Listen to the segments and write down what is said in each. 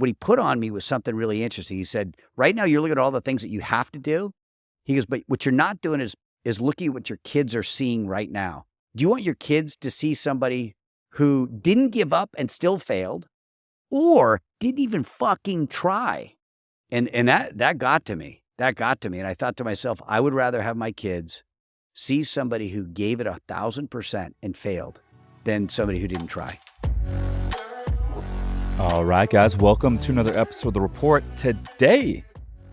what he put on me was something really interesting. He said, right now you're looking at all the things that you have to do. He goes, but what you're not doing is looking at what your kids are seeing right now. Do you want your kids to see somebody who didn't give up and still failed, or didn't even fucking try? And that got to me. That got to me. And I thought to myself, I would rather have my kids see somebody who gave it 1,000% and failed than somebody who didn't try. All right, guys, welcome to another episode of The Report. Today,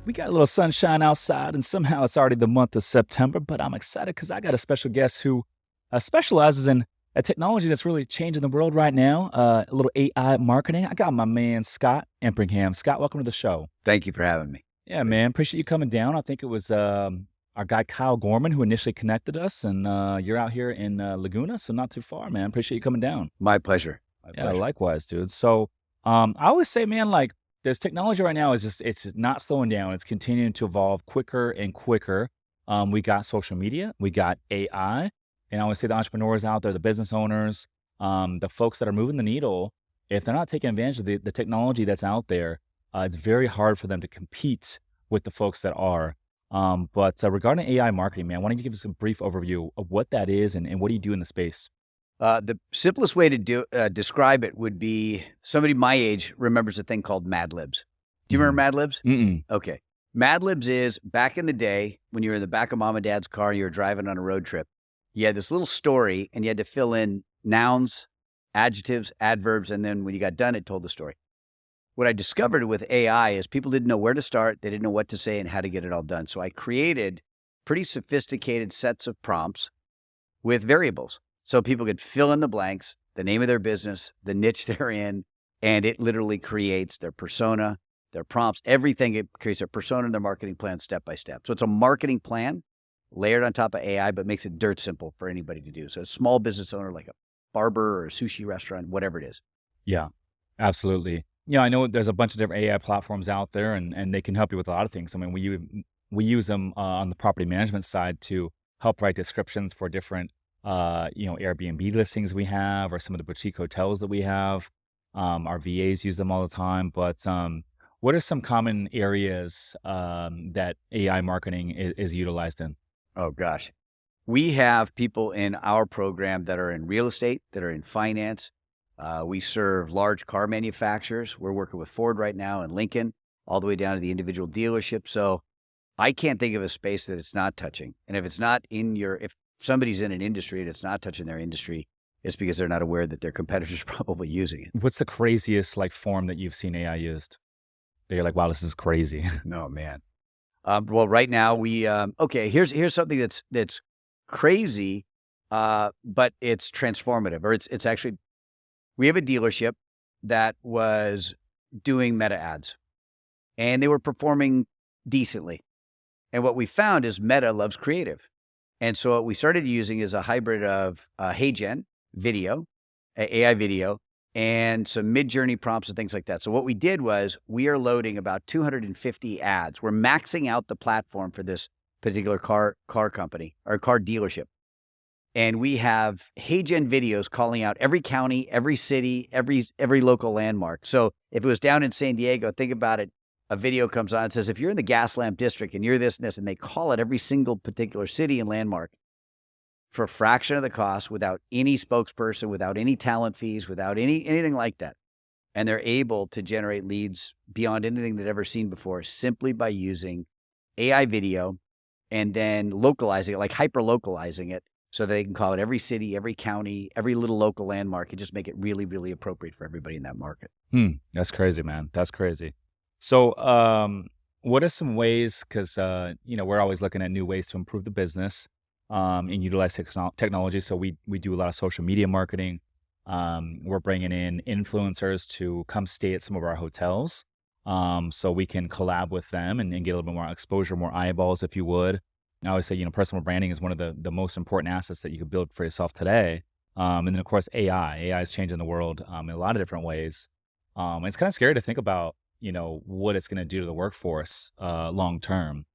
we got a little sunshine outside, and somehow it's already the month of September, but I'm excited because I got a special guest who specializes in a technology that's really changing the world right now, a little AI marketing. I got my man, Scott Empringham. Scott, welcome to the show. Thank you for having me. Yeah, man, appreciate you coming down. I think it was our guy, Kyle Gorman, who initially connected us, and you're out here in Laguna, so not too far, man. Appreciate you coming down. My pleasure. Yeah, likewise, dude. So I always say, man, like, there's technology right now it's not slowing down. It's continuing to evolve quicker and quicker. We got social media, we got AI, and I always say the entrepreneurs out there, the business owners, the folks that are moving the needle, if they're not taking advantage of the technology that's out there, it's very hard for them to compete with the folks that are. But regarding AI marketing, man, why don't you give us a brief overview of what that is and what do you do in the space? The simplest way to describe it would be somebody my age remembers a thing called Mad Libs. Do you remember Mad Libs? Mm-mm. Okay. Mad Libs is back in the day when you were in the back of mom and dad's car and you were driving on a road trip. You had this little story and you had to fill in nouns, adjectives, adverbs, and then when you got done, it told the story. What I discovered with AI is people didn't know where to start, they didn't know what to say and how to get it all done. So I created pretty sophisticated sets of prompts with variables. So people could fill in the blanks, the name of their business, the niche they're in, and it literally creates their persona, their prompts, everything. It creates their persona and their marketing plan step by step. So it's a marketing plan layered on top of AI, but makes it dirt simple for anybody to do. So a small business owner like a barber or a sushi restaurant, whatever it is. Yeah, absolutely. Yeah, I know there's a bunch of different AI platforms out there, and they can help you with a lot of things. I mean, we use them on the property management side to help write descriptions for different Airbnb listings we have, or some of the boutique hotels that we have. Our VAs use them all the time. But what are some common areas that AI marketing is utilized in? Oh, gosh. We have people in our program that are in real estate, that are in finance. We serve large car manufacturers. We're working with Ford right now and Lincoln, all the way down to the individual dealership. So I can't think of a space that it's not touching. And if it's not if somebody's in an industry and it's not touching their industry, it's because they're not aware that their competitors are probably using it. What's the craziest form that you've seen AI used? That you're like, wow, this is crazy. No, man. Well, right now here's something that's crazy, but it's transformative, or it's actually, we have a dealership that was doing Meta ads and they were performing decently. And what we found is Meta loves creative. And so what we started using is a hybrid of HeyGen video, AI video, and some mid-journey prompts and things like that. So what we did was we are loading about 250 ads. We're maxing out the platform for this particular car company or car dealership. And we have HeyGen videos calling out every county, every city, every local landmark. So if it was down in San Diego, think about it. A video comes on and says, if you're in the gas lamp district and you're this and this, and they call it every single particular city and landmark for a fraction of the cost, without any spokesperson, without any talent fees, without anything like that. And they're able to generate leads beyond anything they've ever seen before, simply by using AI video and then localizing it, like hyper-localizing it, so they can call it every city, every county, every little local landmark, and just make it really, really appropriate for everybody in that market. That's crazy, man. That's crazy. So what are some ways, because we're always looking at new ways to improve the business and utilize technology. So we do a lot of social media marketing. We're bringing in influencers to come stay at some of our hotels, so we can collab with them and get a little bit more exposure, more eyeballs, if you would. I always say, personal branding is one of the most important assets that you can build for yourself today. And then, of course, AI. AI is changing the world in a lot of different ways. It's kind of scary to think about, what it's going to do to the workforce long term.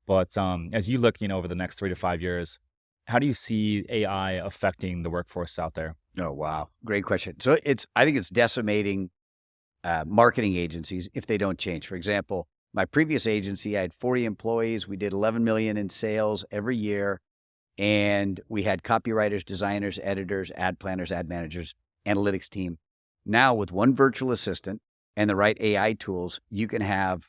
But as you look, over the next 3 to 5 years, how do you see AI affecting the workforce out there? Oh, wow. Great question. So I think it's decimating marketing agencies if they don't change. For example, my previous agency, I had 40 employees. We did 11 million in sales every year. And we had copywriters, designers, editors, ad planners, ad managers, analytics team. Now with one virtual assistant and the right AI tools, you can have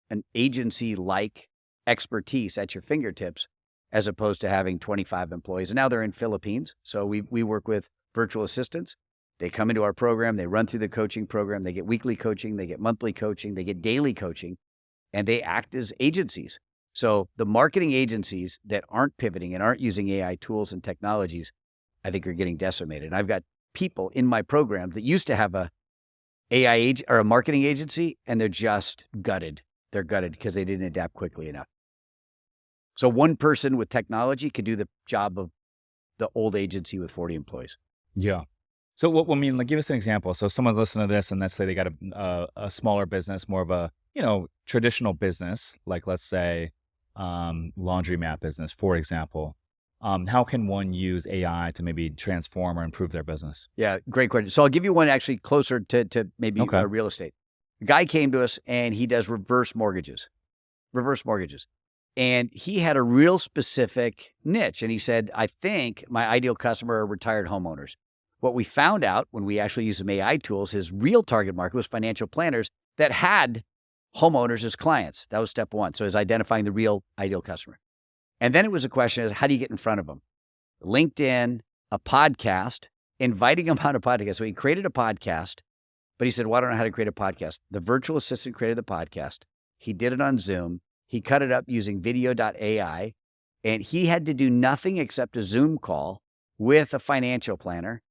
an agency-like expertise at your fingertips as opposed to having 25 employees. And now they're in Philippines. So we work with virtual assistants. They come into our program. They run through the coaching program. They get weekly coaching. They get monthly coaching. They get daily coaching. And they act as agencies. So the marketing agencies that aren't pivoting and aren't using AI tools and technologies, I think are getting decimated. And I've got people in my program that used to have a AI or a marketing agency, and they're just gutted. They're gutted because they didn't adapt quickly enough. So one person with technology could do the job of the old agency with 40 employees. Yeah. So what, I mean, like, give us an example. So someone listening to this and let's say they got a smaller business, more of a, traditional business, like let's say laundromat business, for example. How can one use AI to maybe transform or improve their business? Yeah, great question. So I'll give you one actually closer to maybe real estate. A guy came to us and he does reverse mortgages. And he had a real specific niche. And he said, I think my ideal customer are retired homeowners. What we found out when we actually used some AI tools, his real target market was financial planners that had homeowners as clients. That was step one. So it's identifying the real ideal customer. And then it was a question of how do you get in front of them? LinkedIn, a podcast, inviting them on a podcast. So he created a podcast, but he said, well, I don't know how to create a podcast. The virtual assistant created the podcast. He did it on Zoom. He cut it up using video.ai, and he had to do nothing except a Zoom call with a financial planner.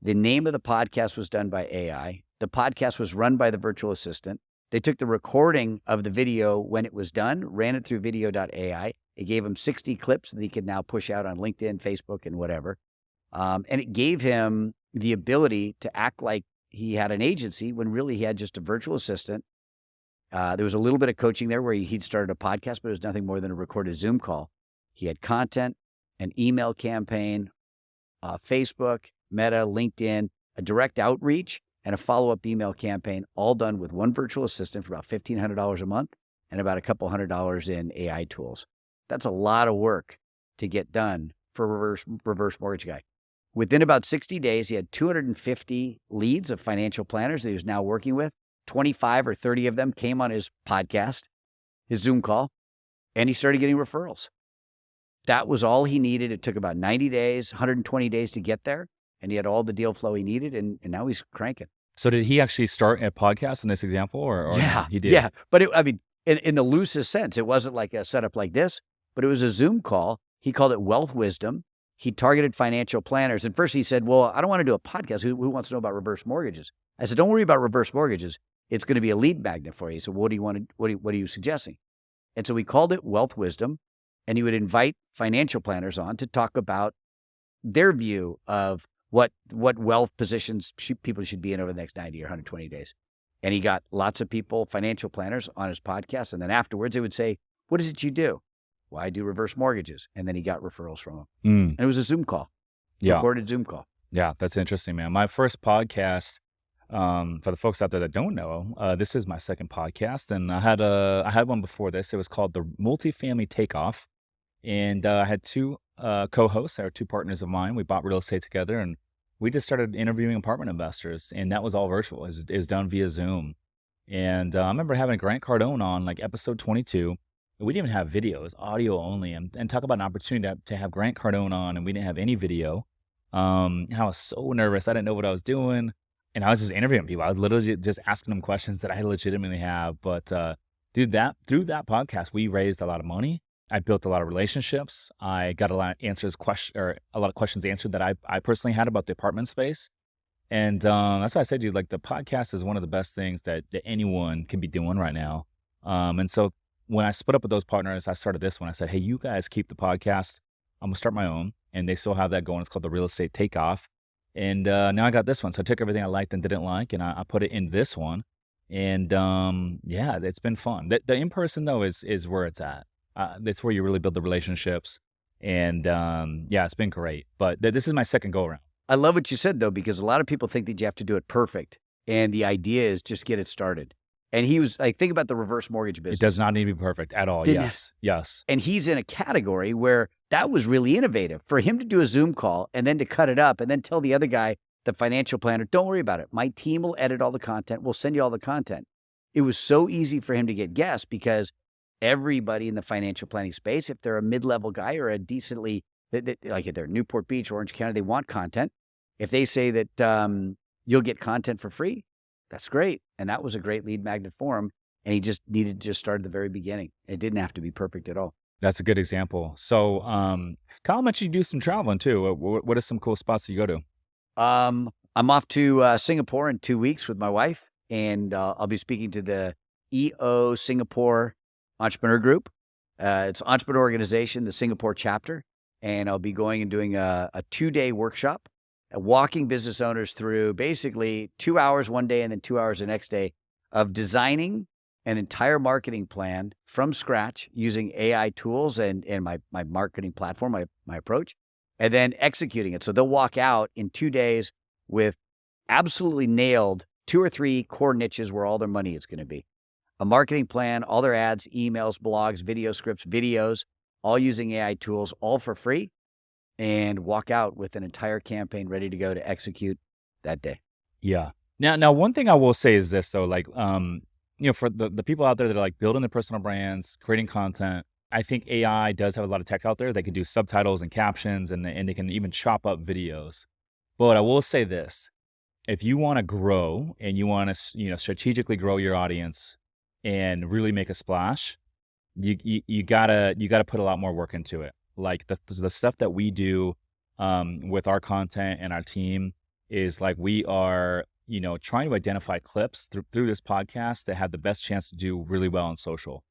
The name of the podcast was done by AI. The podcast was run by the virtual assistant. They took the recording of the video when it was done, ran it through video.ai. It gave him 60 clips that he could now push out on LinkedIn, Facebook, and whatever. And it gave him the ability to act like he had an agency when really he had just a virtual assistant. There was a little bit of coaching there where he'd started a podcast, but it was nothing more than a recorded Zoom call. He had content, an email campaign, Facebook, Meta, LinkedIn, a direct outreach, and a follow-up email campaign, all done with one virtual assistant for about $1,500 a month and about a couple $100 in AI tools. That's a lot of work to get done for a reverse mortgage guy. Within about 60 days, he had 250 leads of financial planners that he was now working with. 25 or 30 of them came on his podcast, his Zoom call, and he started getting referrals. That was all he needed. It took about 90 days, 120 days to get there, and he had all the deal flow he needed, and now he's cranking. So did he actually start a podcast in this example, or yeah, he did? Yeah, but in the loosest sense, it wasn't like a setup like this, but it was a Zoom call. He called it Wealth Wisdom. He targeted financial planners. And first he said, well, I don't want to do a podcast. Who wants to know about reverse mortgages? I said, don't worry about reverse mortgages. It's going to be a lead magnet for you. So what are you suggesting? And so we called it Wealth Wisdom, and he would invite financial planners on to talk about their view of what wealth positions people should be in over the next 90 or 120 days. And he got lots of people, financial planners, on his podcast. And then afterwards, they would say, what is it you do? Well, I do reverse mortgages. And then he got referrals from them. And it was a Zoom call, recorded Zoom call. Yeah, that's interesting, man. My first podcast, for the folks out there that don't know, this is my second podcast. And I had one before this. It was called the Multifamily Takeoff. And I had two co-hosts, or two partners of mine. We bought real estate together, and we just started interviewing apartment investors, and that was all virtual. It was done via Zoom. And I remember having Grant Cardone on, like episode 22. We didn't even have video. It was audio only. And talk about an opportunity to have Grant Cardone on, and we didn't have any video. And I was so nervous. I didn't know what I was doing. And I was just interviewing people. I was literally just asking them questions that I legitimately have. But through that podcast, we raised a lot of money. I built a lot of relationships. I got a lot of questions answered that I personally had about the apartment space. And that's why I said, dude, like, the podcast is one of the best things that anyone can be doing right now. And so when I split up with those partners, I started this one. I said, hey, you guys keep the podcast. I'm going to start my own. And they still have that going. It's called the Real Estate Takeoff. And now I got this one. So I took everything I liked and didn't like, and I put it in this one. And yeah, it's been fun. The in-person, though, is where it's at. That's where you really build the relationships. And yeah, it's been great. But this is my second go around. I love what you said, though, because a lot of people think that you have to do it perfect. And the idea is just get it started. And he was like, think about the reverse mortgage It business. does not need to be perfect at all. Didn't Yes. Yes. And he's in a category where that was really innovative for him to do a Zoom call and then to cut it up and then tell the other guy, the financial planner, don't worry about it. My team will edit all the content. We'll send you all the content. It was so easy for him to get guests because everybody in the financial planning space, if they're a mid-level guy or a decently, like if they're Newport Beach, Orange County, they want content. If they say that you'll get content for free, that's great. And that was a great lead magnet for him. And he just needed to just start at the very beginning. It didn't have to be perfect at all. That's a good example. So, Kyle mentioned you do some traveling too. What are some cool spots that you go to? I'm off to Singapore in 2 weeks with my wife, and I'll be speaking to the EO Singapore Entrepreneur Group. It's an entrepreneur organization, the Singapore chapter, and I'll be going and doing a 2-day workshop, walking business owners through basically 2 hours one day and then 2 hours the next day of designing an entire marketing plan from scratch using AI tools and my marketing platform, my approach, and then executing it. So they'll walk out in 2 days with absolutely nailed 2 or 3 core niches where all their money is going to be. A marketing plan, all their ads, emails, blogs, video scripts, videos, all using AI tools, all for free, and walk out with an entire campaign ready to go to execute that day. Yeah. Now, one thing I will say is this though, like, for the people out there that are like building their personal brands, creating content, I think AI does have a lot of tech out there. They can do subtitles and captions and they can even chop up videos. But I will say this, if you want to grow and you want to, strategically grow your audience and really make a splash, you gotta put a lot more work into it. Like the stuff that we do with our content and our team is like we are, trying to identify clips through this podcast that have the best chance to do really well on social.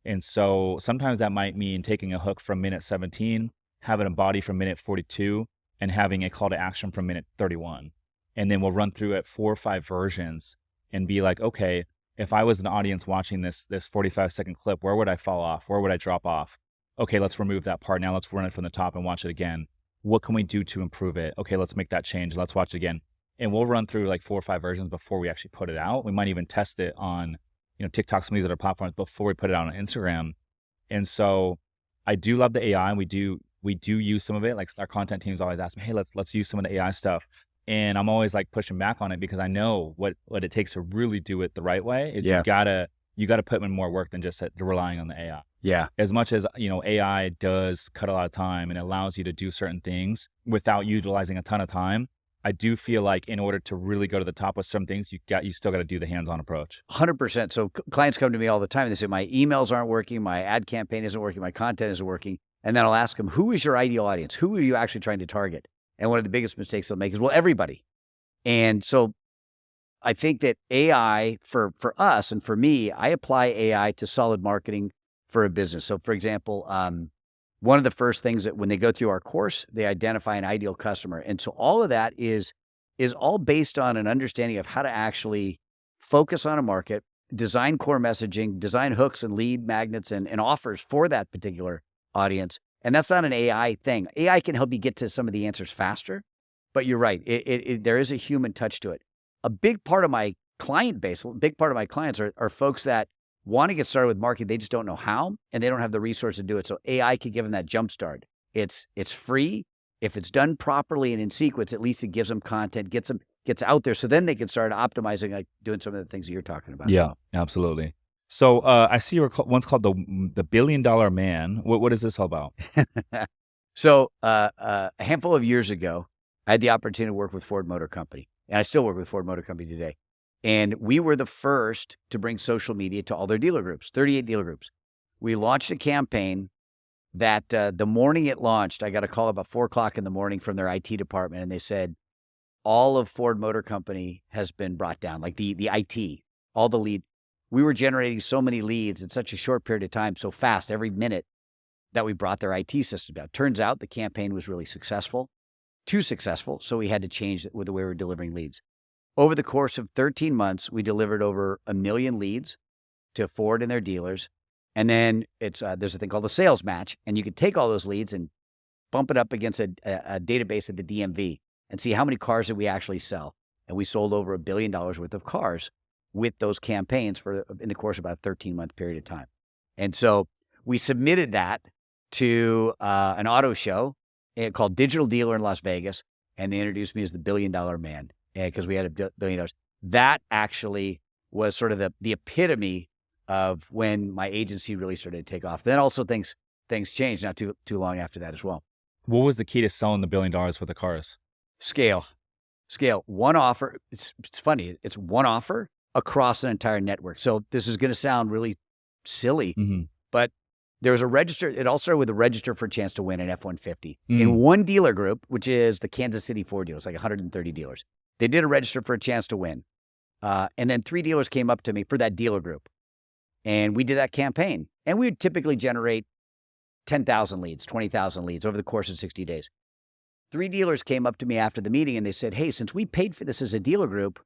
And so sometimes that might mean taking a hook from minute 17, having a body from minute 42, and having a call to action from minute 31. And then we'll run through it 4 or 5 versions and be like, okay, if I was an audience watching this 45-second clip, where would I fall off? Where would I drop off? Okay, let's remove that part. Now let's run it from the top and watch it again. What can we do to improve it? Okay, let's make that change. Let's watch it again. And we'll run through like 4 or 5 versions before we actually put it out. We might even test it on, TikTok, some of these other platforms before we put it out on Instagram. And so I do love the AI, and we do use some of it. Like our content teams always ask me, hey, let's use some of the AI stuff. And I'm always like pushing back on it because I know what it takes to really do it the right way is you gotta put in more work than just relying on the AI. Yeah. As much as, AI does cut a lot of time and allows you to do certain things without utilizing a ton of time, I do feel like in order to really go to the top with some things, you still got to do the hands-on approach. 100%. So clients come to me all the time and they say, my emails aren't working, my ad campaign isn't working, my content isn't working. And then I'll ask them, who is your ideal audience? Who are you actually trying to target? And one of the biggest mistakes they'll make is, well, everybody. And so I think that AI for us and for me, I apply AI to solid marketing for a business. So for example, one of the first things that when they go through our course, they identify an ideal customer. And so all of that is all based on an understanding of how to actually focus on a market, design core messaging, design hooks and lead magnets and offers for that particular audience. And that's not an AI thing. AI can help you get to some of the answers faster, but you're right. There is a human touch to it. A big part of my client base, a big part of my clients are folks that want to get started with marketing. They just don't know how, and they don't have the resource to do it. So AI can give them that jump start. It's free. If it's done properly and in sequence, at least it gives them content, gets out there. So then they can start optimizing, like doing some of the things that you're talking about. Yeah, absolutely. So I see you were once called the $1 billion man. What is this all about? So a handful of years ago, I had the opportunity to work with Ford Motor Company, and I still work with Ford Motor Company today. And we were the first to bring social media to all their dealer groups, 38 dealer groups. We launched a campaign that the morning it launched, I got a call about 4 o'clock in the morning from their IT department, and they said, all of Ford Motor Company has been brought down, like the IT, all the lead. We were generating so many leads in such a short period of time, so fast, every minute, that we brought their IT system down. Turns out the campaign was really successful, too successful, so we had to change the way we were delivering leads. Over the course of 13 months, we delivered over 1 million leads to Ford and their dealers. And then there's a thing called a sales match, and you could take all those leads and bump it up against a database at the DMV and see how many cars did we actually sell. And we sold over $1 billion worth of cars with those campaigns in the course of about a 13-month period of time. And so we submitted that to an auto show called Digital Dealer in Las Vegas, and they introduced me as the $1 billion man because we had $1 billion. That actually was sort of the epitome of when my agency really started to take off. Then also things changed not too long after that as well. What was the key to selling the $1 billion worth of cars? Scale. One offer. It's funny. It's one offer across an entire network. So this is going to sound really silly, but there was a register. It all started with a register for a chance to win an F-150 in one dealer group, which is the Kansas City Ford dealers, like 130 dealers. They did a register for a chance to win. And then 3 dealers came up to me for that dealer group. And we did that campaign. And we would typically generate 10,000 leads, 20,000 leads over the course of 60 days. 3 dealers came up to me after the meeting and they said, hey, since we paid for this as a dealer group,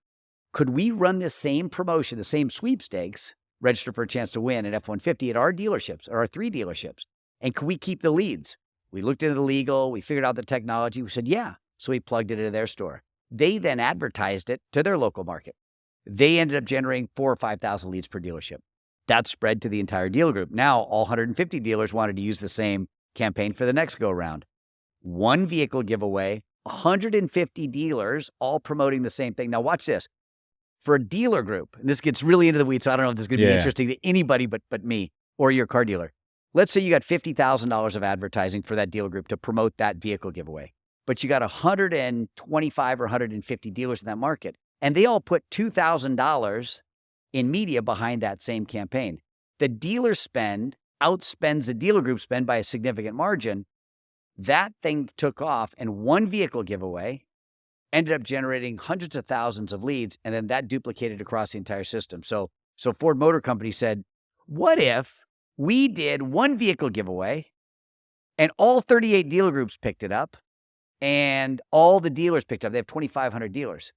could we run this same promotion, the same sweepstakes, register for a chance to win an F-150 at our dealerships, or our 3 dealerships? And could we keep the leads? We looked into the legal, we figured out the technology. We said, yeah. So we plugged it into their store. They then advertised it to their local market. They ended up generating 4,000 or 5,000 leads per dealership. That spread to the entire dealer group. Now, all 150 dealers wanted to use the same campaign for the next go-round. 1 vehicle giveaway, 150 dealers all promoting the same thing. Now, watch this. For a dealer group, and this gets really into the weeds, so I don't know if this is going to be interesting to anybody but me or your car dealer. Let's say you got $50,000 of advertising for that dealer group to promote that vehicle giveaway, but you got 125 or 150 dealers in that market, and they all put $2,000 in media behind that same campaign. The dealer spend outspends the dealer group spend by a significant margin. That thing took off, and 1 vehicle giveaway ended up generating hundreds of thousands of leads, and then that duplicated across the entire system. So Ford Motor Company said, what if we did 1 vehicle giveaway and all 38 dealer groups picked it up and all the dealers picked it up? They have 2,500 dealers.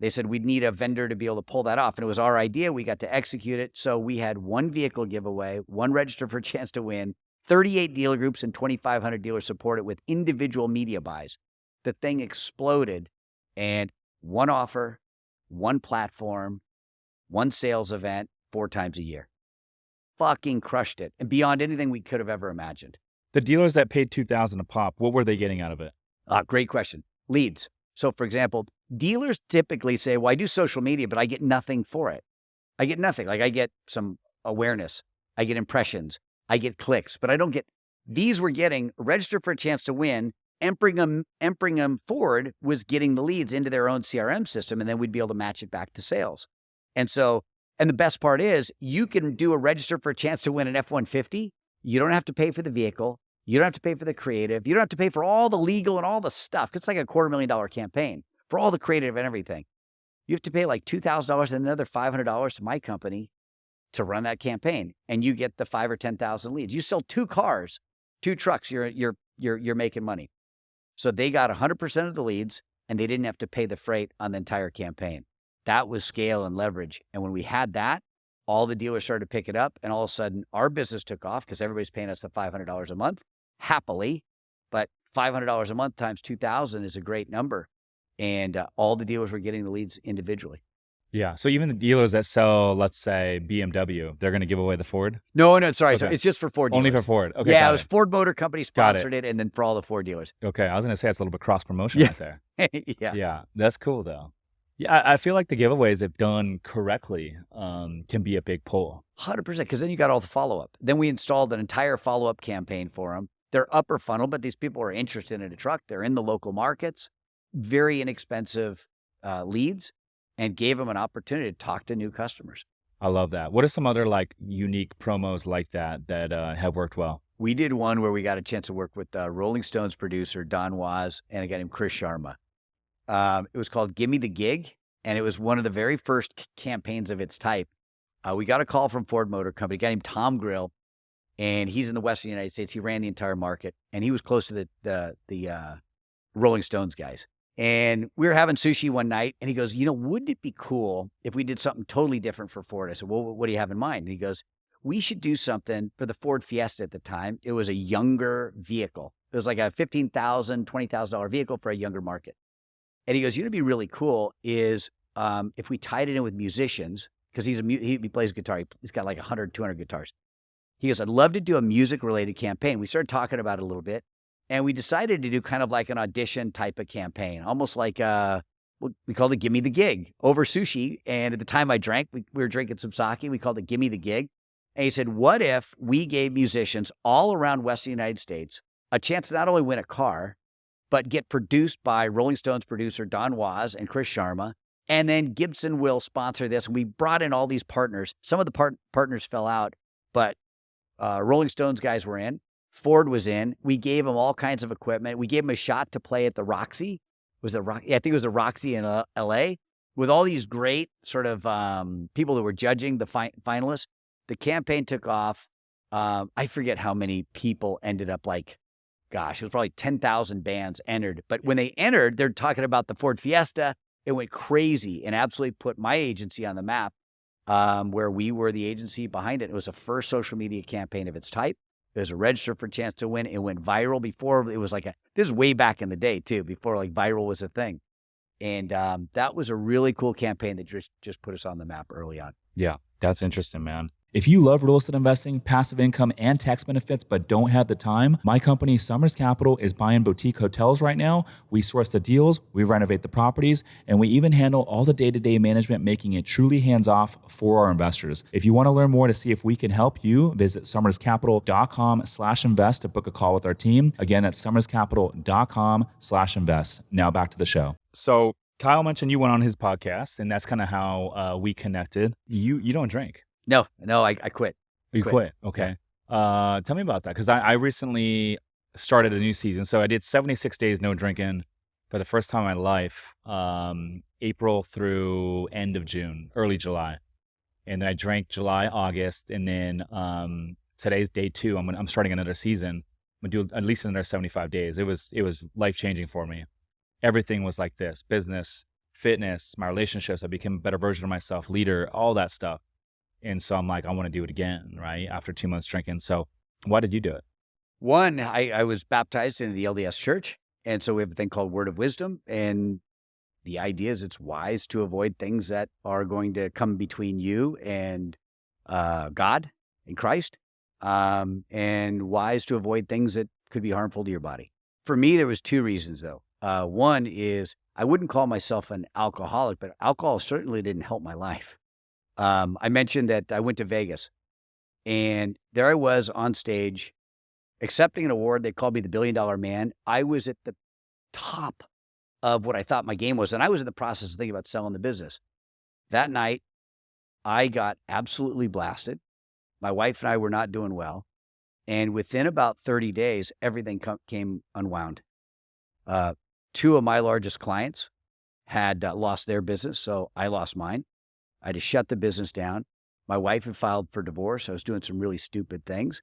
They said we'd need a vendor to be able to pull that off. And it was our idea. We got to execute it. So we had 1 vehicle giveaway, 1 register for a chance to win, 38 dealer groups and 2,500 dealers support it with individual media buys. The thing exploded. And 1 offer, 1 platform, 1 sales event, 4 times a year. Fucking crushed it. And beyond anything we could have ever imagined. The dealers that paid $2,000 a pop, what were they getting out of it? Great question. Leads. So for example, dealers typically say, well, I do social media, but I get nothing for it. I get nothing. Like I get some awareness. I get impressions. I get clicks, but I don't get, these were getting register for a chance to win. Empringham Ford was getting the leads into their own CRM system, and then we'd be able to match it back to sales. And the best part is you can do a register for a chance to win an F-150. You don't have to pay for the vehicle. You don't have to pay for the creative. You don't have to pay for all the legal and all the stuff. It's like a $250,000 campaign for all the creative and everything. You have to pay like $2,000 and another $500 to my company to run that campaign, and you get the 5,000 or 10,000 leads. You sell 2 cars, 2 trucks. You're making money. So they got 100% of the leads, and they didn't have to pay the freight on the entire campaign. That was scale and leverage. And when we had that, all the dealers started to pick it up, and all of a sudden our business took off because everybody's paying us the $500 a month, happily. But $500 a month times 2,000 is a great number. And all the dealers were getting the leads individually. Yeah. So even the dealers that sell, let's say, BMW, they're going to give away the Ford? No, sorry. Okay. So it's just for Ford dealers. Only for Ford. Okay. Yeah, it was Ford Motor Company sponsored it, and then for all the Ford dealers. Okay. I was going to say it's a little bit cross promotion right there. Yeah. Yeah. That's cool, though. Yeah. I feel like the giveaways, if done correctly, can be a big pull. 100%. Because then you got all the follow-up. Then we installed an entire follow-up campaign for them. They're upper funnel, but these people are interested in a truck. They're in the local markets. Very inexpensive leads. And gave them an opportunity to talk to new customers. I love that. What are some other like unique promos like that have worked well? We did one where we got a chance to work with Rolling Stones producer Don Was and a guy named Chris Sharma. It was called Gimme the Gig, and it was one of the very first campaigns of its type. We got a call from Ford Motor Company, a guy named Tom Grill, and he's in the Western United States. He ran the entire market, and he was close to the Rolling Stones guys. And we were having sushi one night, and he goes, wouldn't it be cool if we did something totally different for Ford? I said, well, what do you have in mind? And he goes, we should do something for the Ford Fiesta at the time. It was a younger vehicle. It was like a $15,000, $20,000 vehicle for a younger market. And he goes, "You know, what'd be really cool is if we tied it in with musicians, because he plays guitar. He's got like 100, 200 guitars. He goes, I'd love to do a music-related campaign." We started talking about it a little bit, and we decided to do kind of like an audition type of campaign, almost like we called it "Give Me the Gig" over sushi. And at the time I drank, we were drinking some sake. We called it "Give Me the Gig." And he said, "What if we gave musicians all around Western United States a chance to not only win a car, but get produced by Rolling Stones producer Don Was and Chris Sharma, and then Gibson will sponsor this." And we brought in all these partners. Some of the partners fell out, but Rolling Stones guys were in. Ford was in. We gave them all kinds of equipment. We gave them a shot to play at the Roxy. Was it Roxy? Yeah, I think it was a Roxy in L.A. with all these great sort of people that were judging the finalists. The campaign took off. I forget how many people ended up, like, gosh, it was probably 10,000 bands entered. But when they entered, they're talking about the Ford Fiesta. It went crazy and absolutely put my agency on the map, where we were the agency behind it. It was the first social media campaign of its type. It was a register for a chance to win. It went viral before it was like this is way back in the day too, before like viral was a thing. And that was a really cool campaign that just put us on the map early on. Yeah, that's interesting, man. If you love real estate investing, passive income, and tax benefits, but don't have the time, my company, Summers Capital, is buying boutique hotels right now. We source the deals, we renovate the properties, and we even handle all the day-to-day management, making it truly hands-off for our investors. If you want to learn more to see if we can help you, visit summerscapital.com/invest to book a call with our team. Again, that's summerscapital.com/invest. Now back to the show. So Kyle mentioned you went on his podcast, and that's kind of how we connected. You don't drink. No, I quit. You quit. Okay. Yeah. Tell me about that. Because I recently started a new season. So I did 76 days no drinking for the first time in my life, April through end of June, early July. And then I drank July, August. And then today's day 2. I'm starting another season. I'm going to do at least another 75 days. It was life-changing for me. Everything was like this: business, fitness, my relationships. I became a better version of myself, leader, all that stuff. And so I'm like, I want to do it again, right? After 2 months drinking. So why did you do it? One, I was baptized into the LDS church. And so we have a thing called Word of Wisdom. And the idea is it's wise to avoid things that are going to come between you and God and Christ, and wise to avoid things that could be harmful to your body. For me, there was 2 reasons, though. One is I wouldn't call myself an alcoholic, but alcohol certainly didn't help my life. I mentioned that I went to Vegas, and there I was on stage accepting an award. They called me the $1 billion man. I was at the top of what I thought my game was, and I was in the process of thinking about selling the business. That night, I got absolutely blasted. My wife and I were not doing well, and within about 30 days, everything came unwound. 2 of my largest clients had lost their business, so I lost mine. I had to shut the business down. My wife had filed for divorce. I was doing some really stupid things.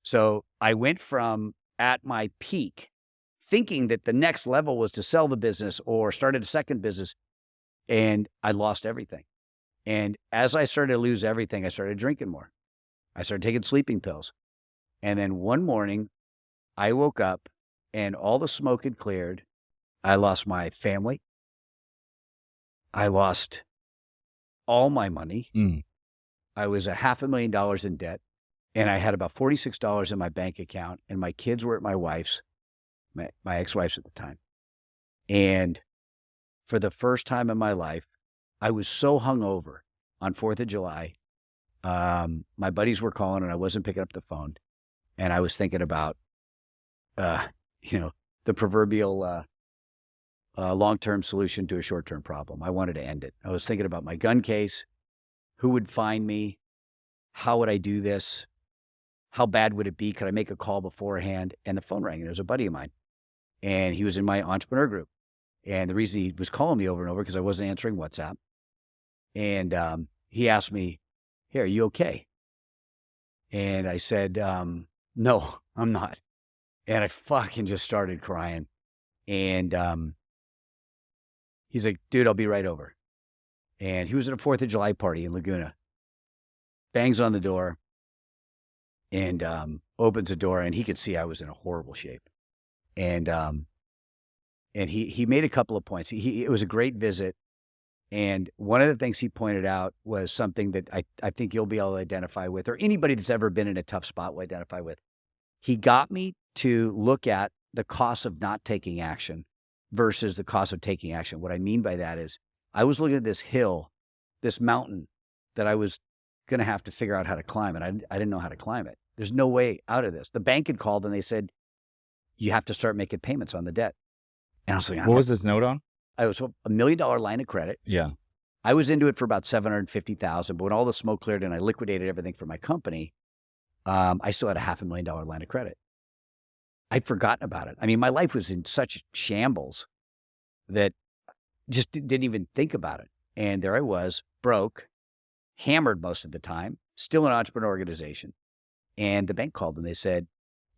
So I went from at my peak thinking that the next level was to sell the business or started a second business, and I lost everything. And as I started to lose everything, I started drinking more. I started taking sleeping pills. And then one morning, I woke up and all the smoke had cleared. I lost my family. I lost all my money. I was $500,000 in debt, and I had about $46 in my bank account, and my kids were at my wife's, my ex-wife's at the time. And for the first time in my life, I was so hungover on 4th of July. My buddies were calling, and I wasn't picking up the phone. And I was thinking about, the proverbial long-term solution to a short-term problem. I wanted to end it. I was thinking about my gun case. Who would find me? How would I do this? How bad would it be? Could I make a call beforehand? And the phone rang, and it was a buddy of mine. And he was in my entrepreneur group. And the reason he was calling me over and over because I wasn't answering WhatsApp. And he asked me, "Hey, are you okay?" And I said, "No, I'm not." And I fucking just started crying. And he's like, "Dude, I'll be right over." And he was at a 4th of July party in Laguna. Bangs on the door and opens the door, and he could see I was in a horrible shape. And And he made a couple of points. It was a great visit. And one of the things he pointed out was something that I think you'll be able to identify with, or anybody that's ever been in a tough spot will identify with. He got me to look at the cost of not taking action versus the cost of taking action. What I mean by that is I was looking at this hill, this mountain that I was going to have to figure out how to climb, and I didn't know how to climb it. There's no way out of this. The bank had called and they said, you have to start making payments on the debt. And I was like, What was this note on? I was $1 million line of credit. Yeah. I was into it for about $750,000, but when all the smoke cleared and I liquidated everything for my company, I still had a $500,000 line of credit. I'd forgotten about it. I mean, my life was in such shambles that just didn't even think about it. And there I was, broke, hammered most of the time, still an entrepreneur organization. And the bank called and they said,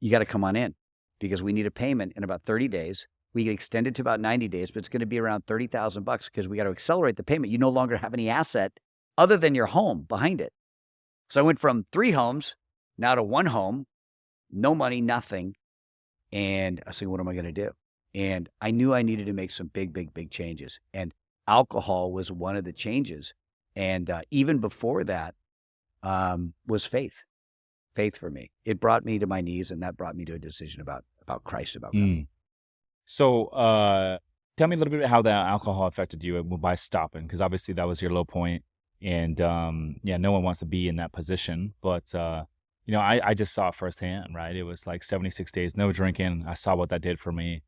you got to come on in because we need a payment in about 30 days. We can extend it to about 90 days, but it's going to be around $30,000 because we got to accelerate the payment. You no longer have any asset other than your home behind it. So I went from 3 homes now to 1 home, no money, nothing. And I said, what am I going to do? And I knew I needed to make some big changes. And alcohol was one of the changes. And even before that was faith for me. It brought me to my knees, and that brought me to a decision about Christ, about God. So tell me a little bit about how that alcohol affected you by stopping, because obviously that was your low point. And no one wants to be in that position. But, I just saw it firsthand, right? It was like 76 days, no drinking. I saw what that did for me.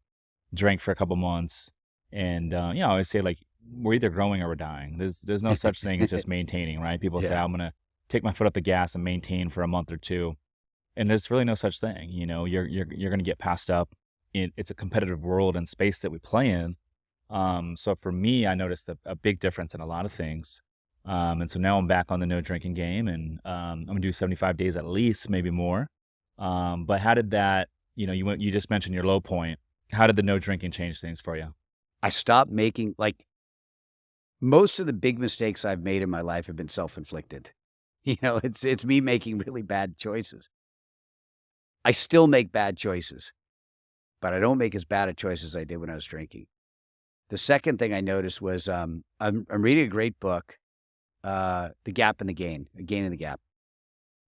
Drank for a couple months. And, I always say, like, we're either growing or we're dying. There's no such thing as just maintaining, right? People say, I'm going to take my foot off the gas and maintain for a month or two. And there's really no such thing. You're going to get passed up. It's a competitive world and space that we play in. So for me, I noticed a big difference in a lot of things. And so now I'm back on the no drinking game, and I'm going to do 75 days at least, maybe more. But how did that, you just mentioned your low point. How did the no drinking change things for you? I stopped making, most of the big mistakes I've made in my life have been self-inflicted. It's me making really bad choices. I still make bad choices, but I don't make as bad a choice as I did when I was drinking. The second thing I noticed was I'm reading a great book, The Gap and the Gain, A Gain in the Gap.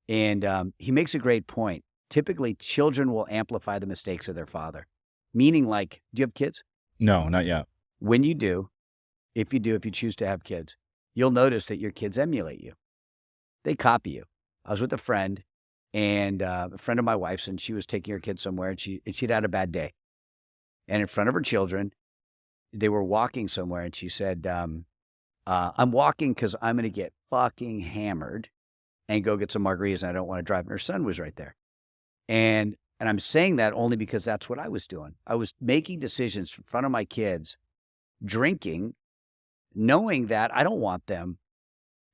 And he makes a great point. Typically, children will amplify the mistakes of their father. Meaning, do you have kids? No, not yet. When you do, if you choose to have kids, you'll notice that your kids emulate you. They copy you. I was with a friend, and a friend of my wife's, and she was taking her kids somewhere, and she'd had a bad day. And in front of her children, they were walking somewhere, and she said, I'm walking because I'm going to get fucking hammered and go get some margaritas, and I don't want to drive. And her son was right there. And I'm saying that only because that's what I was doing. I was making decisions in front of my kids, drinking, knowing that I don't want them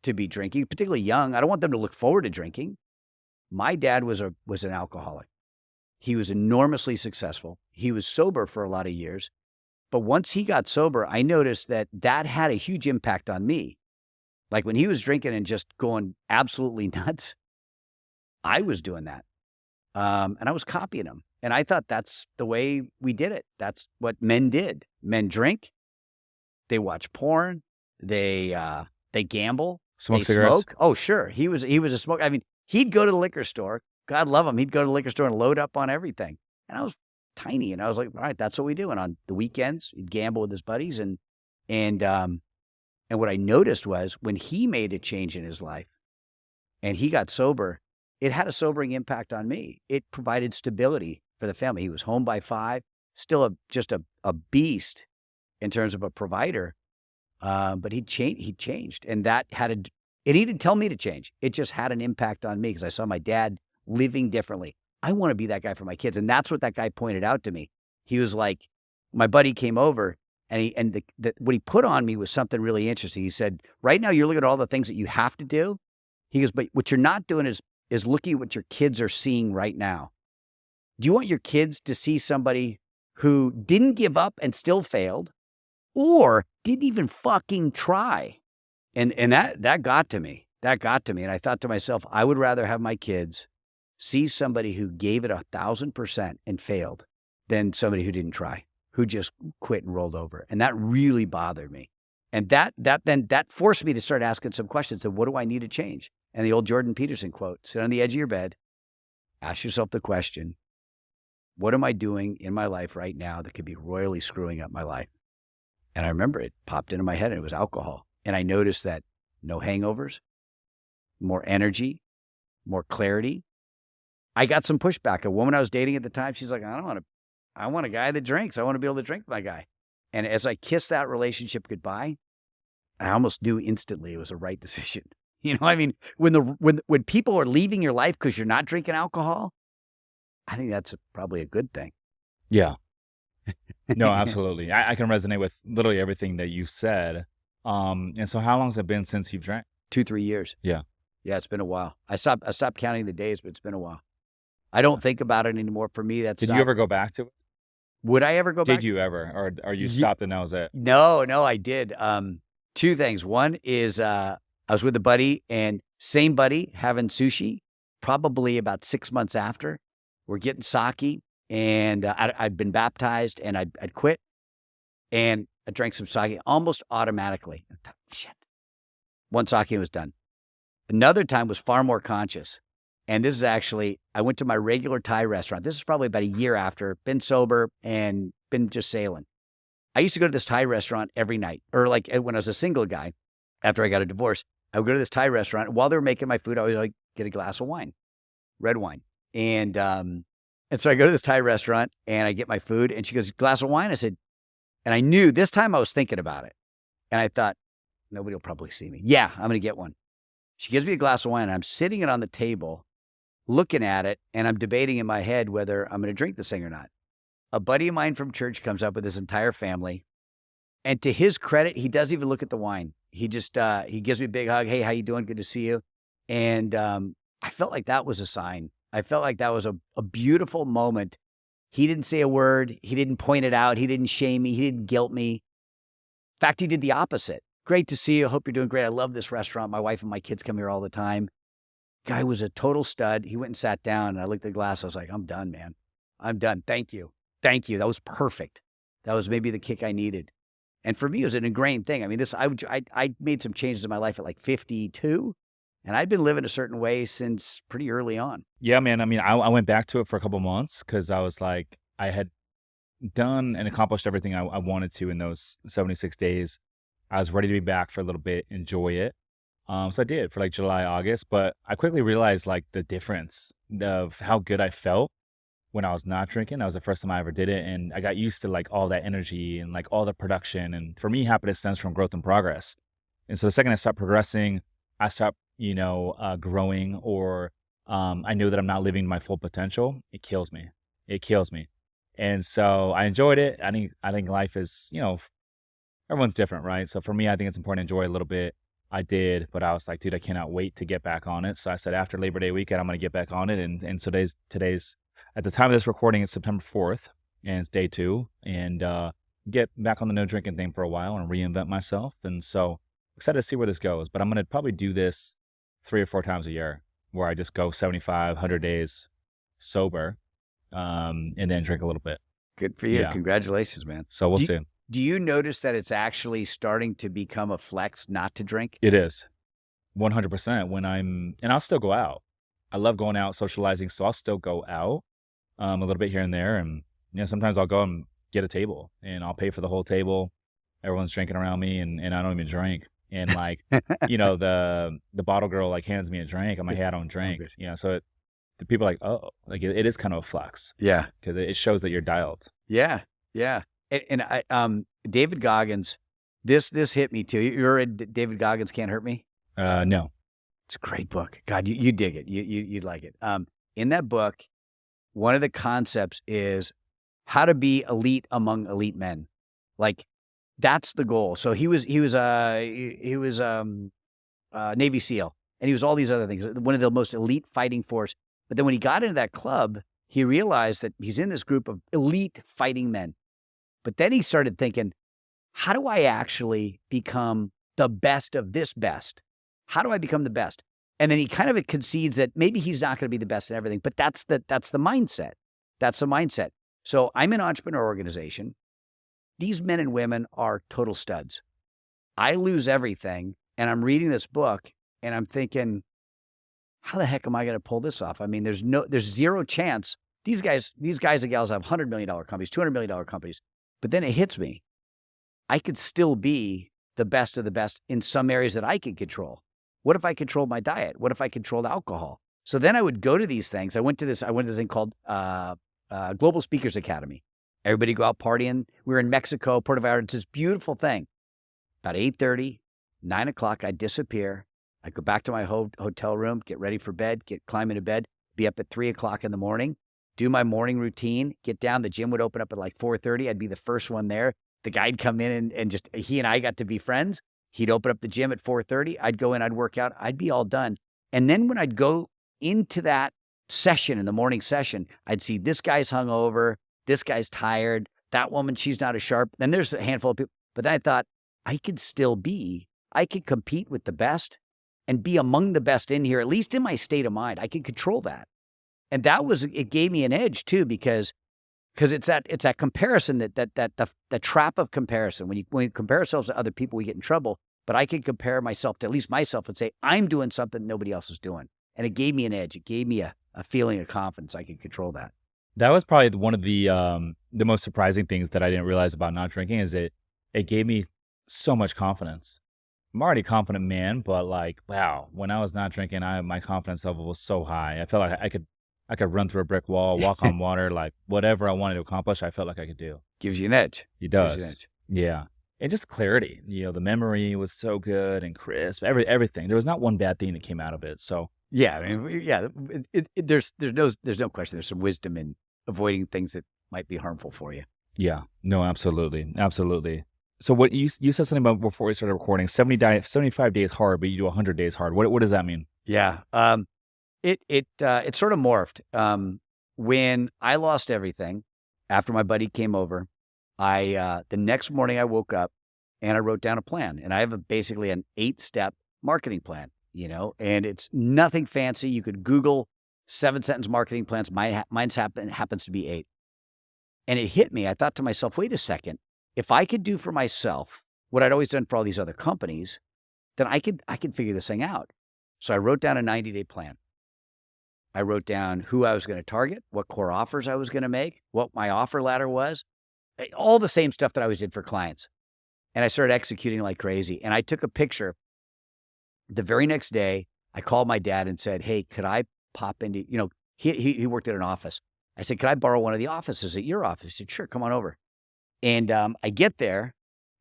to be drinking, particularly young. I don't want them to look forward to drinking. My dad was an alcoholic. He was enormously successful. He was sober for a lot of years. But once he got sober, I noticed that had a huge impact on me. Like when he was drinking and just going absolutely nuts, I was doing that. And I was copying him. And I thought that's the way we did it. That's what men did. Men drink, they watch porn, they gamble, Smoke they cigarettes? smoke. Oh, sure. He was a smoker. I mean, he'd go to the liquor store. God love him. He'd go to the liquor store and load up on everything. And I was tiny, and I was like, all right, that's what we do. And on the weekends, he'd gamble with his buddies. And what I noticed was when he made a change in his life and he got sober, it had a sobering impact on me. It provided stability for the family. He was home by 5, still just a beast in terms of a provider. But he changed. And it didn't tell me to change. It just had an impact on me because I saw my dad living differently. I want to be that guy for my kids. And that's what that guy pointed out to me. He was like, my buddy came over and what he put on me was something really interesting. He said, right now you're looking at all the things that you have to do. He goes, but what you're not doing is looking at what your kids are seeing right now. Do you want your kids to see somebody who didn't give up and still failed or didn't even fucking try? And that got to me. That got to me. And I thought to myself, I would rather have my kids see somebody who gave it 1,000% and failed than somebody who didn't try, who just quit and rolled over. And that really bothered me. And that forced me to start asking some questions of what do I need to change? And the old Jordan Peterson quote, sit on the edge of your bed, ask yourself the question, what am I doing in my life right now that could be royally screwing up my life? And I remember it popped into my head and it was alcohol. And I noticed that no hangovers, more energy, more clarity. I got some pushback. A woman I was dating at the time, she's like, I want a guy that drinks. I want to be able to drink with my guy. And as I kissed that relationship goodbye, I almost knew instantly it was a right decision. You know, I mean, when people are leaving your life because you're not drinking alcohol, I think that's probably a good thing. Yeah. No, absolutely. I can resonate with literally everything that you said. And so how long has it been since you've drank? 2-3 years. Yeah. Yeah, it's been a while. I stopped counting the days, but it's been a while. I don't think about it anymore. For me, that's Did you ever go back to it? Would I ever go back? Did you ever? Or you stopped and that was it? No, I did. Two things. One is I was with a buddy and same buddy having sushi probably about 6 months after. We're getting sake and I'd been baptized and I'd quit and I drank some sake almost automatically. I thought, shit. One sake was done. Another time was far more conscious. And this is actually, I went to my regular Thai restaurant. This is probably about a year after, been sober and been just sailing. I used to go to this Thai restaurant every night, or like when I was a single guy, after I got a divorce, I would go to this Thai restaurant. While they were making my food, I would like get a glass of wine, red wine. And so I go to this Thai restaurant and I get my food and she goes, glass of wine? I said, and I knew this time I was thinking about it. And I thought, nobody will probably see me. Yeah, I'm going to get one. She gives me a glass of wine and I'm sitting it on the table, looking at it, and I'm debating in my head whether I'm going to drink this thing or not. A buddy of mine from church comes up with his entire family. And to his credit, he doesn't even look at the wine. He just, he gives me a big hug. Hey, how you doing? Good to see you. And I felt like that was a sign. I felt like that was a beautiful moment. He didn't say a word. He didn't point it out. He didn't shame me. He didn't guilt me. In fact, he did the opposite. Great to see you. Hope you're doing great. I love this restaurant. My wife and my kids come here all the time. Guy was a total stud. He went and sat down and I looked at the glass. I was like, I'm done, man. I'm done. Thank you. Thank you. That was perfect. That was maybe the kick I needed. And for me, it was an ingrained thing. I mean, I made some changes in my life at like 52 and I'd been living a certain way since pretty early on. Yeah, man. I mean, I went back to it for a couple months because I was like, I had done and accomplished everything I wanted to in those 76 days. I was ready to be back for a little bit, enjoy it. So I did for like July, August, but I quickly realized like the difference of how good I felt when I was not drinking. That was the first time I ever did it. And I got used to like all that energy and like all the production. And for me, happiness stems from growth and progress. And so the second I stopped progressing, I stopped, growing, or I knew that I'm not living my full potential. It kills me. It kills me. And so I enjoyed it. I think life is, everyone's different, right? So for me, I think it's important to enjoy a little bit. I did, but I was like, dude, I cannot wait to get back on it. So I said, after Labor Day weekend, I'm going to get back on it. And so today's, at the time of this recording, it's September 4th and it's day 2 and get back on the no drinking thing for a while and reinvent myself. And so excited to see where this goes, but I'm going to probably do this 3 or 4 times a year where I just go 75, 100 days sober and then drink a little bit. Good for you. Yeah. Congratulations, man. So we'll see. Do you notice that it's actually starting to become a flex not to drink? It is 100% and I'll still go out. I love going out, socializing. So I'll still go out a little bit here and there. And, sometimes I'll go and get a table and I'll pay for the whole table. Everyone's drinking around me and I don't even drink. And like, the bottle girl like hands me a drink. I'm like, hey, I don't drink. So the people are like, oh, like it is kind of a flex. Yeah. Because it shows that you're dialed. Yeah. Yeah. And I, David Goggins, this hit me too. You read David Goggins Can't Hurt Me? No. It's a great book. God, you dig it. You'd like it. In that book, one of the concepts is how to be elite among elite men. Like that's the goal. So he was Navy SEAL and he was all these other things, one of the most elite fighting force. But then when he got into that club, he realized that he's in this group of elite fighting men. But then he started thinking, how do I actually become the best of this best? How do I become the best? And then he kind of concedes that maybe he's not going to be the best in everything, but that's the mindset. That's the mindset. So I'm an entrepreneur organization. these men and women are total studs. I lose everything, and I'm reading this book, and I'm thinking, how the heck am I going to pull this off? I mean, there's zero chance. These guys and gals have $100 million companies, $200 million companies. But then it hits me. I could still be the best of the best in some areas that I can control. What if I controlled my diet? What if I controlled alcohol? So then I would go to these things. I went to this thing called Global Speakers Academy. Everybody go out partying. We were in Mexico, Puerto Vallarta. It's this beautiful thing. About 8:30, 9 o'clock, I'd disappear. I'd go back to my hotel room, get ready for bed, climb into bed, be up at 3 o'clock in the morning, do my morning routine, get down. The gym would open up at like 4:30. I'd be the first one there. The guy'd come in and just, he and I got to be friends. He'd open up the gym at 4:30. I'd go in, I'd work out. I'd be all done. And then when I'd go into that session, in the morning session, I'd see this guy's hungover, this guy's tired, that woman, she's not as sharp. Then there's a handful of people. But then I thought, I could compete with the best and be among the best in here, at least in my state of mind. I could control that. And it gave me an edge too, because it's that comparison, that the trap of comparison. When we compare ourselves to other people, we get in trouble. But I could compare myself to at least myself and say, I'm doing something nobody else is doing. And it gave me an edge. It gave me a feeling of confidence. I could control that. That was probably one of the most surprising things that I didn't realize about not drinking is it gave me so much confidence. I'm already a confident man, but like, wow, when I was not drinking, my confidence level was so high. I felt like I could run through a brick wall, walk on water, like whatever I wanted to accomplish, I felt like I could do. Gives you an edge. It does. Yeah. And just clarity. The memory was so good and crisp. Everything. There was not one bad thing that came out of it. So yeah, I mean, yeah. There's no question. There's some wisdom in avoiding things that might be harmful for you. Yeah. No, absolutely, absolutely. So what you said something about before we started recording, 75 days hard, but you do 100 days hard. What does that mean? Yeah. It sort of morphed. When I lost everything after my buddy came over, the next morning I woke up and I wrote down a plan, and I have basically an 8-step marketing plan, and it's nothing fancy. You could Google 7-sentence marketing plans. Mine's happens to be 8. And it hit me. I thought to myself, wait a second. If I could do for myself what I'd always done for all these other companies, then I could figure this thing out. So I wrote down a 90-day plan. I wrote down who I was going to target, what core offers I was going to make, what my offer ladder was, all the same stuff that I always did for clients. And I started executing like crazy. And I took a picture. The very next day, I called my dad and said, hey, could I pop into, he worked at an office. I said, could I borrow one of the offices at your office? He said, sure, come on over. And I get there,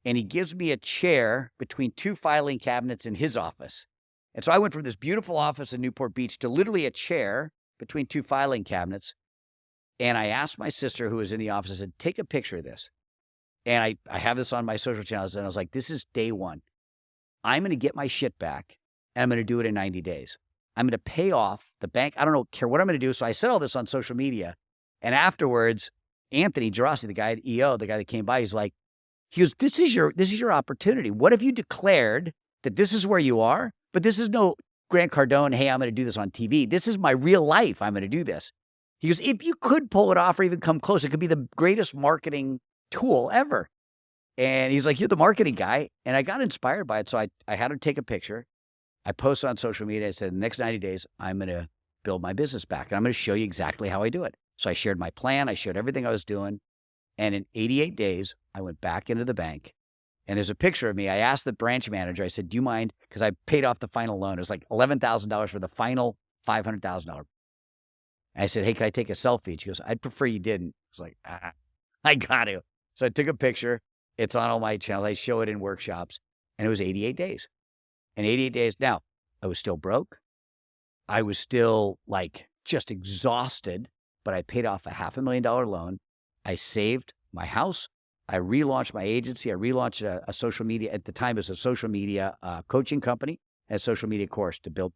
and he gives me a chair between 2 filing cabinets in his office. And so I went from this beautiful office in Newport Beach to literally a chair between 2 filing cabinets. And I asked my sister, who was in the office, I said, take a picture of this. And I have this on my social channels, and I was like, this is day 1. I'm going to get my shit back, and I'm going to do it in 90 days. I'm going to pay off the bank. I don't care what I'm going to do. So I said all this on social media. And afterwards, Anthony Gerasi, the guy at EO, the guy that came by, he goes, this is your opportunity. What if you declared that this is where you are, but this is no Grant Cardone, hey, I'm going to do this on TV. This is my real life. I'm going to do this. He goes, if you could pull it off or even come close, it could be the greatest marketing tool ever. And he's like, you're the marketing guy. And I got inspired by it. So I had him take a picture. I posted on social media. I said, in the next 90 days, I'm going to build my business back. And I'm going to show you exactly how I do it. So I shared my plan. I showed everything I was doing. And in 88 days, I went back into the bank. And there's a picture of me. I asked the branch manager, I said, do you mind? Because I paid off the final loan. It was like $11,000 for the final $500,000. I said, hey, can I take a selfie? She goes, I'd prefer you didn't. I was like, I got to. So I took a picture. It's on all my channels. I show it in workshops. And it was 88 days. And 88 days. Now, I was still broke. I was still just exhausted. But I paid off a $500,000 loan. I saved my house. I relaunched my agency. I relaunched a social media, at the time it was a social media coaching company, and a social media course to build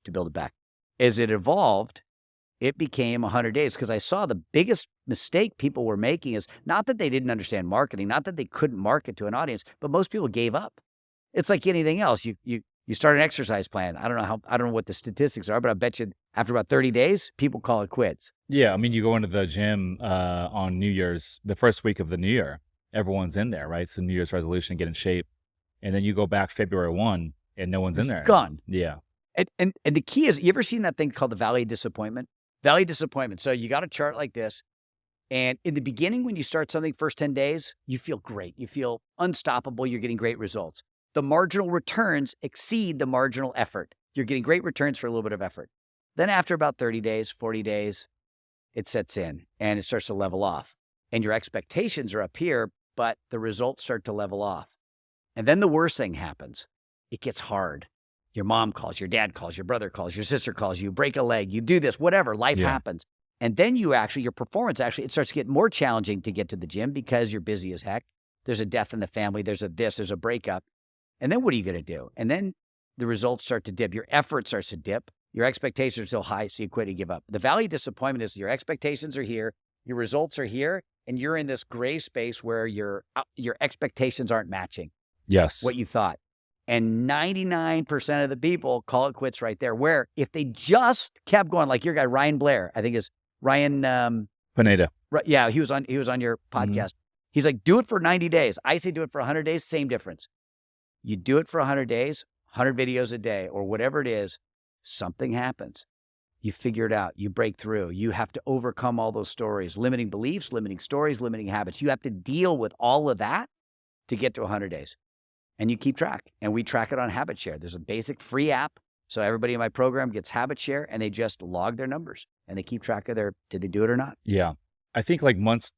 it back. As it evolved, it became 100 days because I saw the biggest mistake people were making is not that they didn't understand marketing, not that they couldn't market to an audience, but most people gave up. It's like anything else. You start an exercise plan. I don't know what the statistics are, but I bet you after about 30 days, people call it quits. Yeah, I mean, you go into the gym on New Year's, the first week of the new year, everyone's in there, right? It's a New Year's resolution, get in shape. And then you go back February 1 and no one's in It's there anymore. gone. Yeah. And the key is, you ever seen that thing called the Valley of Disappointment? Valley of Disappointment. So you got a chart like this. And in the beginning, when you start something, first 10 days, you feel great. You feel unstoppable. You're getting great results. The marginal returns exceed the marginal effort. You're getting great returns for a little bit of effort. Then after about 30 days, 40 days, it sets in and it starts to level off. And your expectations are up here, but the results start to level off. And then the worst thing happens. It gets hard. Your mom calls, your dad calls, your brother calls, your sister calls, you break a leg, you do this, whatever, life happens. And then your performance it starts to get more challenging to get to the gym because you're busy as heck. There's a death in the family, there's a breakup. And then what are you going to do? And then the results start to dip. Your effort starts to dip. Your expectations are still high, so you quit and give up. The Valley of Disappointment is your expectations are here, your results are here, and you're in this gray space where your expectations aren't matching what you thought. And 99% of the people call it quits right there, where if they just kept going, like your guy, Ryan Blair, I think is Ryan Pineda. Right, yeah, he was on your podcast. He's like, do it for 90 days. I say do it for 100 days, same difference. You do it for 100 days, 100 videos a day, or whatever it is, something happens. You figure it out. You break through. You have to overcome all those stories, limiting beliefs, limiting stories, limiting habits. You have to deal with all of that to get to 100 days. And you keep track. And we track it on Habit Share. There's a basic free app. So everybody in my program gets Habit Share and they just log their numbers and they keep track of did they do it or not? Yeah. I think like months,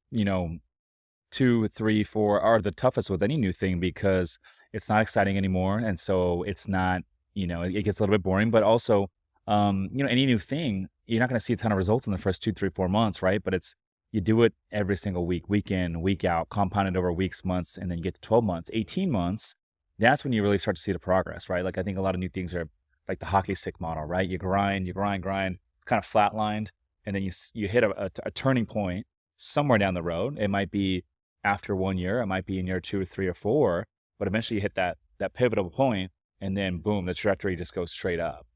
2, 3, 4 are the toughest with any new thing because it's not exciting anymore. And so it's not, it gets a little bit boring, but also, any new thing, you're not going to see a ton of results in the first 2, 3, 4 months, right? But you do it every single week, week in, week out, compounded over weeks, months, and then you get to 12 months, 18 months. That's when you really start to see the progress, right? Like I think a lot of new things are like the hockey stick model, right? You grind, kind of flatlined, and then you hit a turning point somewhere down the road. It might be after 1 year, it might be in year 2 or 3 or 4, but eventually you hit that pivotal point, and then boom, the trajectory just goes straight up.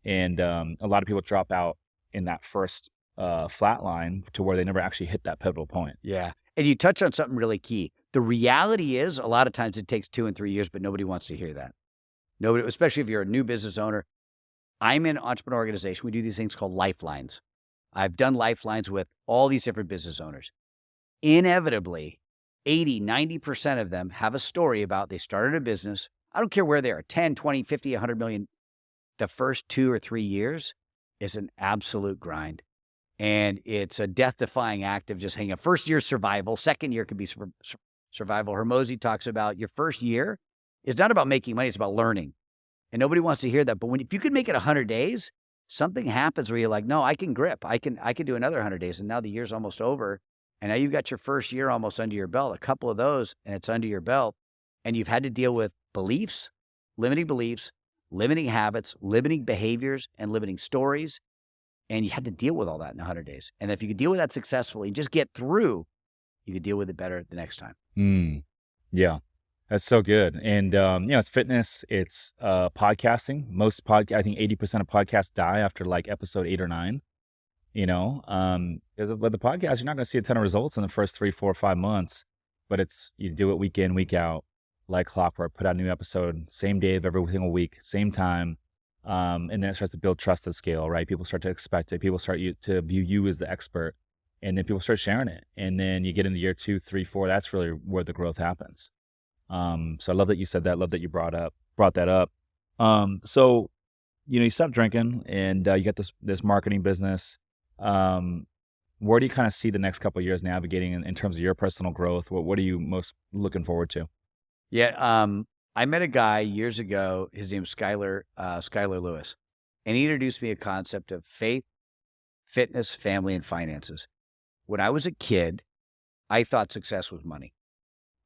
And a lot of people drop out in that first flat line to where they never actually hit that pivotal point. Yeah. And you touch on something really key. The reality is a lot of times it takes 2 and 3 years, but nobody wants to hear that. Nobody, especially if you're a new business owner. I'm in an entrepreneur organization. We do these things called lifelines. I've done lifelines with all these different business owners. Inevitably, 80, 90% of them have a story about they started a business. I don't care where they are, 10, 20, 50, 100 million. The first 2 or 3 years is an absolute grind. And it's a death-defying act of just hanging out. First year, survival. Second year could be survival. Hormozy talks about your first year is not about making money. It's about learning. And nobody wants to hear that. But if you could make it 100 days, something happens where you're like, no, I can grip. I can do another 100 days. And now the year's almost over. And now you've got your first year almost under your belt, a couple of those, and it's under your belt. And you've had to deal with beliefs, limiting habits, limiting behaviors, and limiting stories. And you had to deal with all that in 100 days. And if you could deal with that successfully, just get through, you could deal with it better the next time. Yeah, that's so good. And, it's fitness, it's podcasting. I think 80% of podcasts die after like episode 8 or 9, but the podcast, you're not going to see a ton of results in the first 3, 4, 5 months, but you do it week in, week out, like clockwork, put out a new episode, same day of every single week, same time. And then it starts to build trust at scale, right? People start to expect it. People start to view you as the expert, and then people start sharing it. And then you get into year 2, 3, 4. That's really where the growth happens. So I love that you said that. Love that you brought that up. So, you stopped drinking and you got this marketing business. Where do you kind of see the next couple of years navigating in terms of your personal growth? What are you most looking forward to? Yeah. I met a guy years ago. His name's Skylar Lewis. And he introduced me a concept of faith, fitness, family, and finances. When I was a kid, I thought success was money.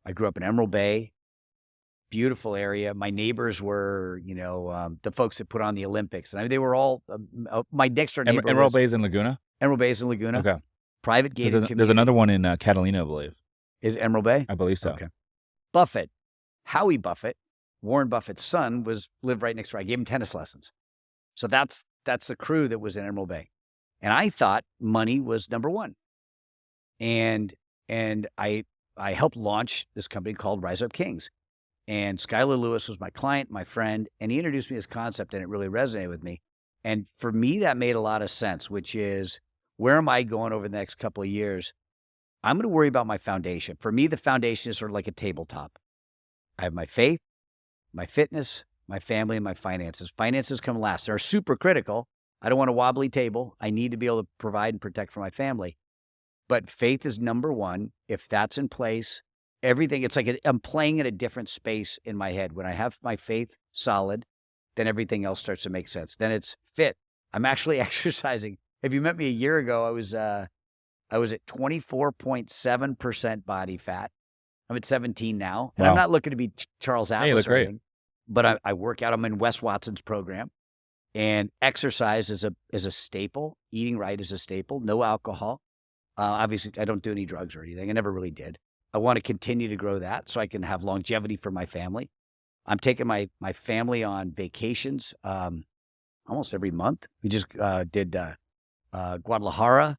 I grew up in Emerald Bay, beautiful area. My neighbors were, the folks that put on the Olympics. And they were all, my next door neighbor Emerald Bay is in Laguna? Emerald Bay is in Laguna. Okay. Private gated community. There's another one in Catalina, I believe. Is Emerald Bay? I believe so. Okay. Buffett, Howie Buffett, Warren Buffett's son, lived right next door. I gave him tennis lessons. So that's the crew that was in Emerald Bay. And I thought money was number one. And I I helped launch this company called Rise Up Kings. And Skylar Lewis was my client, my friend, and he introduced me to this concept, and it really resonated with me. And for me, that made a lot of sense, which is, where am I going over the next couple of years? I'm going to worry about my foundation. For me, the foundation is sort of like a tabletop. I have my faith, my fitness, my family, and my finances. Finances come last. They're super critical. I don't want a wobbly table. I need to be able to provide and protect for my family. But faith is number one. If that's in place, everything, it's like I'm playing in a different space in my head. When I have my faith solid, then everything else starts to make sense. Then it's fit. I'm actually exercising. If you met me a year ago, I was at 24.7% body fat. I'm at 17 now. And I'm not looking to be Charles Atlas you look or great. anything, but I work out. I'm in Wes Watson's program. And exercise is a staple. Eating right is a staple. No alcohol. Obviously, I don't do any drugs or anything. I never really did. I want to continue to grow that so I can have longevity for my family. I'm taking my family on vacations almost every month. We just did Guadalajara,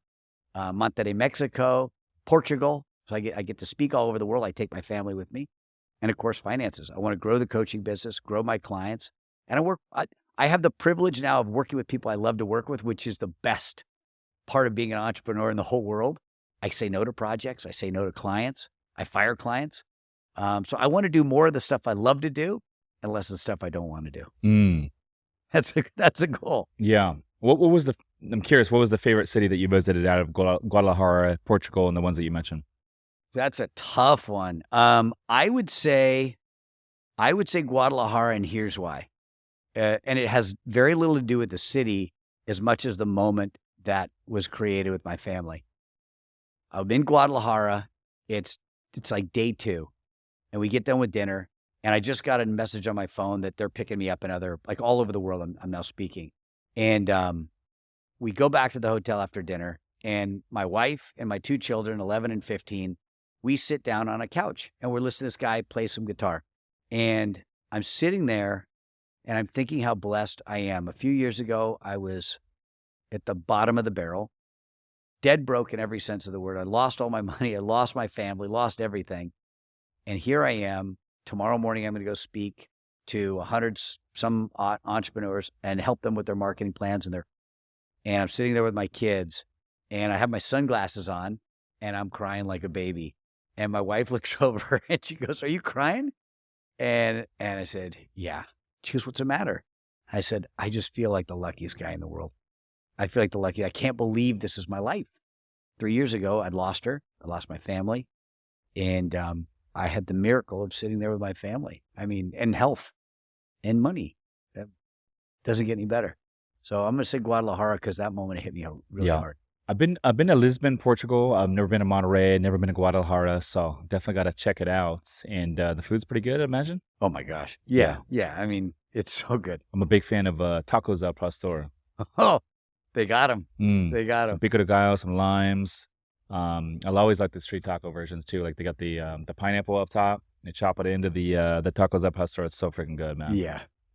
Monterrey, Mexico, Portugal. So I get to speak all over the world. I take my family with me. And of course, finances. I want to grow the coaching business, grow my clients. And I have the privilege now of working with people I love to work with, which is the best part of being an entrepreneur in the whole world. I say no to projects. I say no to clients. I fire clients. So I want to do more of the stuff I love to do and less of the stuff I don't want to do. That's a goal. Yeah. I'm curious, what was the favorite city that you visited out of Guadalajara, Portugal, and the ones that you mentioned? That's a tough one. I would say Guadalajara, and here's why. And it has very little to do with the city as much as the moment that was created with my family. I'm in Guadalajara. It's like day 2, and we get done with dinner, and I just got a message on my phone that they're picking me up in like all over the world. I'm now speaking. And we go back to the hotel after dinner, and my wife and my 2 children, 11 and 15, we sit down on a couch, and we're listening to this guy play some guitar. And I'm sitting there, and I'm thinking how blessed I am. A few years ago, I was at the bottom of the barrel, dead broke in every sense of the word. I lost all my money. I lost my family, lost everything. And here I am. Tomorrow morning, I'm going to go speak to 100 some entrepreneurs and help them with their marketing plans. And I'm sitting there with my kids, and I have my sunglasses on, and I'm crying like a baby. And my wife looks over and she goes, "Are you crying?" And I said, "Yeah." She goes, "What's the matter?" I said, "I just feel like the luckiest guy in the world. I feel like I can't believe this is my life." 3 years ago, I'd lost her. I lost my family. And I had the miracle of sitting there with my family. I mean, and health and money. That doesn't get any better. So I'm going to say Guadalajara because that moment hit me really hard. I've been to Lisbon, Portugal. I've never been to Monterrey, never been to Guadalajara, so definitely got to check it out. And the food's pretty good, I imagine. Oh my gosh. Yeah. I mean, it's so good. I'm a big fan of tacos al pastor. Oh, they got them. They got some them. pico de gallo, some limes. I'll always like the street taco versions too. Like they got the pineapple up top. They chop it into the tacos al pastor. It's so freaking good, man.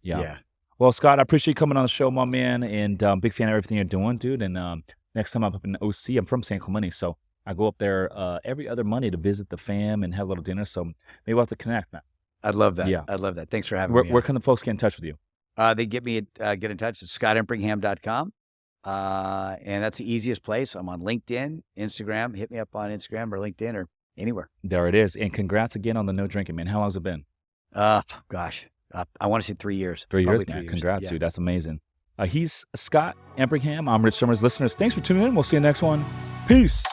Yeah. Well, Scott, I appreciate you coming on the show, my man, and big fan of everything you're doing, dude. And next time I'm up in OC, I'm from San Clemente, so I go up there every other Monday to visit the fam and have a little dinner. So maybe we'll have to connect, man. I'd love that. Yeah. I'd love that. Thanks for having me. Where can the folks get in touch with you? They get me get in touch at scottempringham.com. And that's the easiest place. I'm on LinkedIn, Instagram. Hit me up on Instagram or LinkedIn or anywhere. There it is. And congrats again on the no drinking, man. How long's it been? Gosh. I want to say 3 years. 3 years, Probably man. 3 years. Congrats, Yeah. dude. That's amazing. He's Scott Empringham. I'm Rich Summers. Listeners, thanks for tuning in. We'll see you next one. Peace.